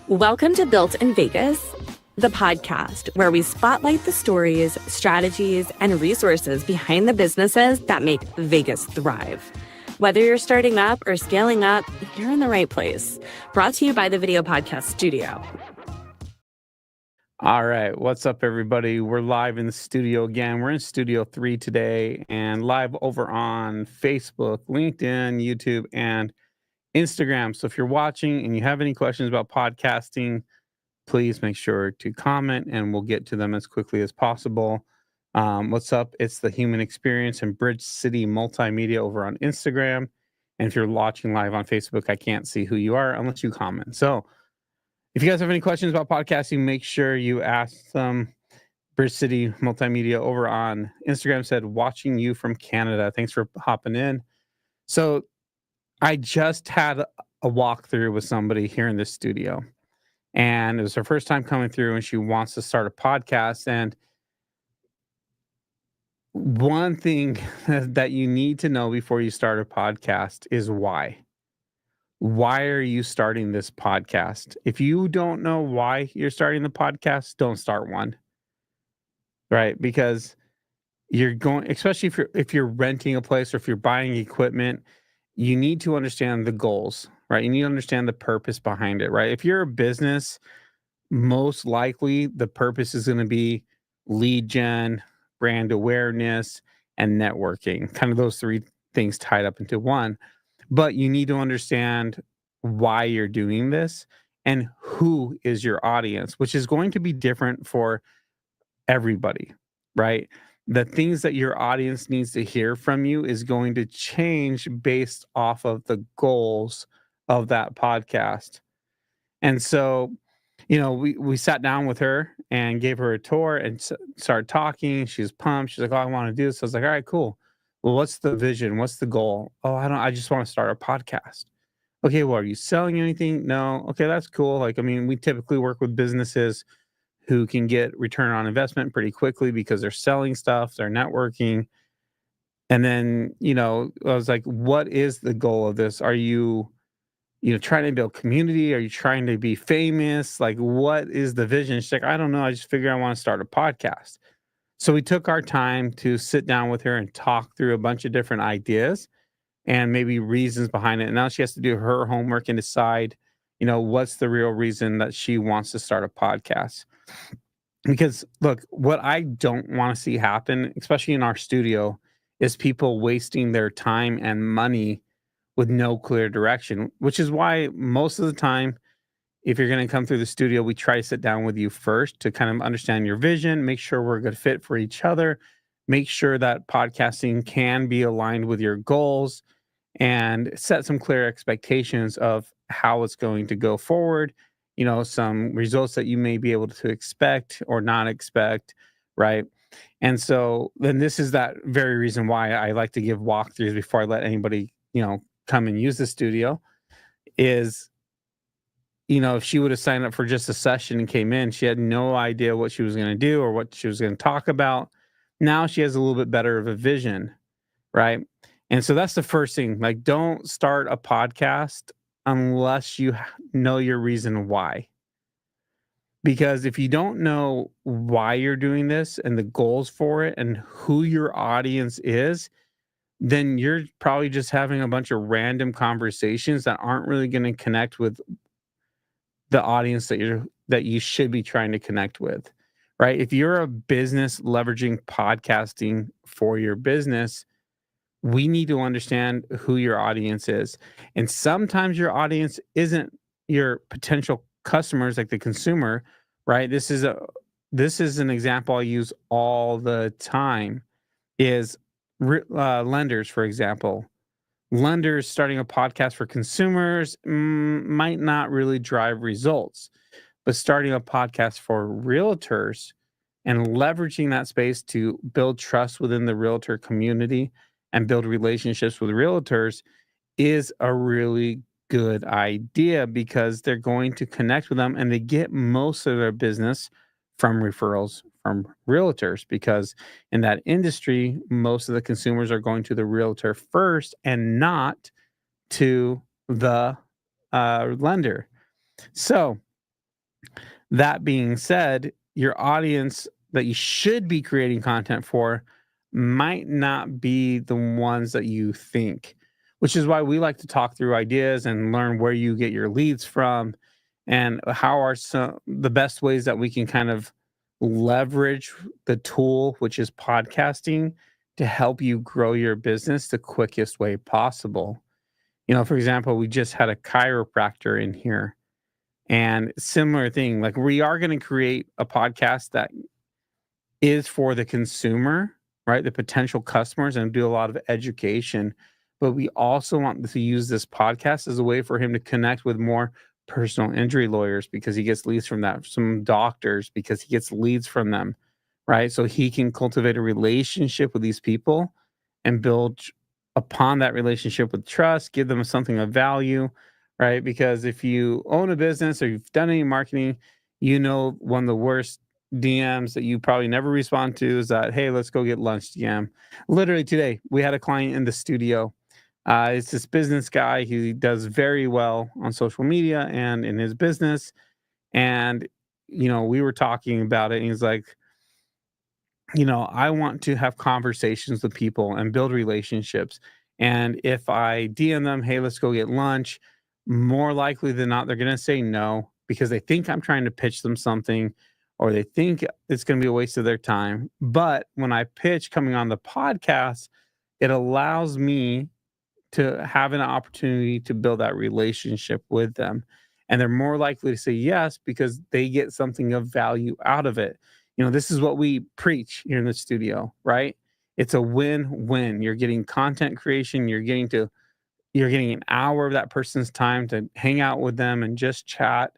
Welcome to Built in Vegas, the podcast where we spotlight the stories, strategies, and resources behind the businesses that make Vegas thrive. Whether you're starting up or scaling up, you're in the right place. Brought to you by the Video Podcast Studio. All right, what's up, everybody? We're live in the studio again. We're in Studio 3 today and live over on Facebook, LinkedIn, YouTube, and Instagram. So if you're watching and you have any questions about podcasting, please make sure to comment and we'll get to them as quickly as possible. What's up? It's the Human Experience and Bridge City Multimedia over on Instagram. And if you're watching live on Facebook, I can't see who you are unless you comment. So if you guys have any questions about podcasting, make sure you ask them. Bridge City Multimedia over on Instagram said, watching you from Canada. Thanks for hopping in. So I just had a walkthrough with somebody here in this studio, and it was her first time coming through, and she wants to start a podcast. And one thing that you need to know before you start a podcast is why. Why are you starting this podcast? If you don't know why you're starting the podcast, don't start one. Right? Because you're going, especially if you're renting a place or if you're buying equipment, you need to understand the goals, right? You need to understand the purpose behind it, right? If you're a business, most likely the purpose is going to be lead gen, brand awareness, and networking. Kind of those three things tied up into one. But you need to understand why you're doing this and who is your audience, which is going to be different for everybody, right? The things that your audience needs to hear from you is going to change based off of the goals of that podcast. And so, we sat down with her and gave her a tour and started talking. She was pumped. She's like, "Oh, I want to do this." I was like, "All right, cool. Well, what's the vision? What's the goal?" "Oh, I just want to start a podcast." "Okay, well, are you selling anything?" "No." "Okay, that's cool." We typically work with businesses who can get return on investment pretty quickly because they're selling stuff, they're networking. And then, I was like, what is the goal of this? Are you, trying to build community? Are you trying to be famous? Like, what is the vision? She's like, "I don't know. I just figured I want to start a podcast." So we took our time to sit down with her and talk through a bunch of different ideas and maybe reasons behind it. And now she has to do her homework and decide, what's the real reason that she wants to start a podcast. Because look, what I don't want to see happen, especially in our studio, is people wasting their time and money with no clear direction, which is why most of the time, if you're going to come through the studio, we try to sit down with you first to kind of understand your vision, make sure we're a good fit for each other, make sure that podcasting can be aligned with your goals, and set some clear expectations of how it's going to go forward, some results that you may be able to expect or not expect, right? And so then this is that very reason why I like to give walkthroughs before I let anybody, come and use the studio is, if she would have signed up for just a session and came in, she had no idea what she was going to do or what she was going to talk about. Now she has a little bit better of a vision, right? And so that's the first thing. Like, don't start a podcast unless you know your reason why. Because if you don't know why you're doing this and the goals for it and who your audience is, then you're probably just having a bunch of random conversations that aren't really going to connect with the audience that you should be trying to connect with, right? If you're a business leveraging podcasting for your business, we need to understand who your audience is. And sometimes your audience isn't your potential customers, like the consumer, right? This is an example I use all the time is lenders, for example. Lenders starting a podcast for consumers might not really drive results, but starting a podcast for realtors and leveraging that space to build trust within the realtor community and build relationships with realtors is a really good idea because they're going to connect with them and they get most of their business from referrals from realtors because in that industry, most of the consumers are going to the realtor first and not to the lender. So That being said, your audience that you should be creating content for might not be the ones that you think, which is why we like to talk through ideas and learn where you get your leads from and how are some the best ways that we can kind of leverage the tool, which is podcasting, to help you grow your business the quickest way possible. For example, we just had a chiropractor in here and similar thing. Like, we are going to create a podcast that is for the consumer, right? The potential customers, and do a lot of education. But we also want to use this podcast as a way for him to connect with more personal injury lawyers because he gets leads from that, some doctors because he gets leads from them, right? So he can cultivate a relationship with these people and build upon that relationship with trust, give them something of value, right? Because if you own a business or you've done any marketing, one of the worst DMs that you probably never respond to is that, hey, let's go get lunch DM. Literally today, we had a client in the studio. It's this business guy. He does very well on social media and in his business. And, we were talking about it. And he's like, I want to have conversations with people and build relationships. And if I DM them, hey, let's go get lunch, more likely than not, they're going to say no because they think I'm trying to pitch them something or they think it's going to be a waste of their time. But when I pitch coming on the podcast, it allows me to have an opportunity to build that relationship with them. And they're more likely to say yes because they get something of value out of it. This is what we preach here in the studio, right? It's a win-win. You're getting content creation. You're getting an hour of that person's time to hang out with them and just chat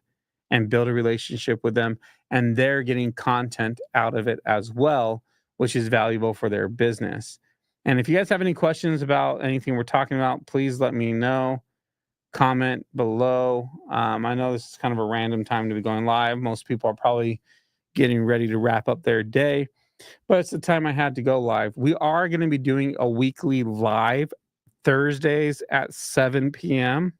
and build a relationship with them. And they're getting content out of it as well, which is valuable for their business. And if you guys have any questions about anything we're talking about, please let me know. Comment below. I know this is kind of a random time to be going live. Most people are probably getting ready to wrap up their day, but it's the time I had to go live. We are going to be doing a weekly live Thursdays at 7 p.m.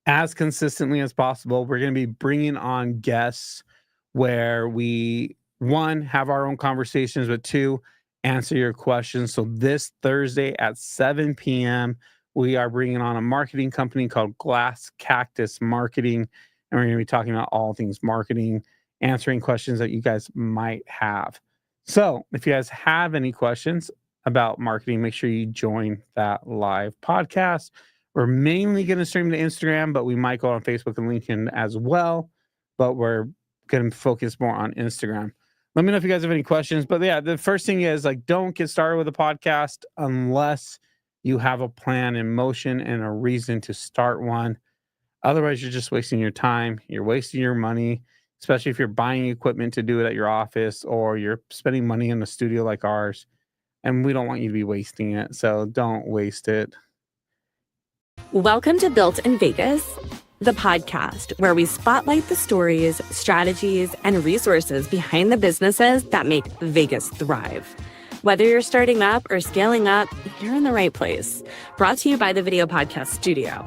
as consistently as possible. We're going to be bringing on guests where we, one, have our own conversations, but two, answer your questions. So this Thursday at 7 p.m., we are bringing on a marketing company called Glass Cactus Marketing, and we're going to be talking about all things marketing, answering questions that you guys might have. So if you guys have any questions about marketing, make sure you join that live podcast. We're mainly going to stream to Instagram, but we might go on Facebook and LinkedIn as well. But we're going to focus more on Instagram. Let me know if you guys have any questions. But yeah, the first thing is, don't get started with a podcast unless you have a plan in motion and a reason to start one. Otherwise, you're just wasting your time. You're wasting your money, especially if you're buying equipment to do it at your office or you're spending money in a studio like ours. And we don't want you to be wasting it. So don't waste it. Welcome to Built in Vegas, the podcast where we spotlight the stories, strategies, and resources behind the businesses that make Vegas thrive. Whether you're starting up or scaling up, you're in the right place. Brought to you by the Video Podcast Studio.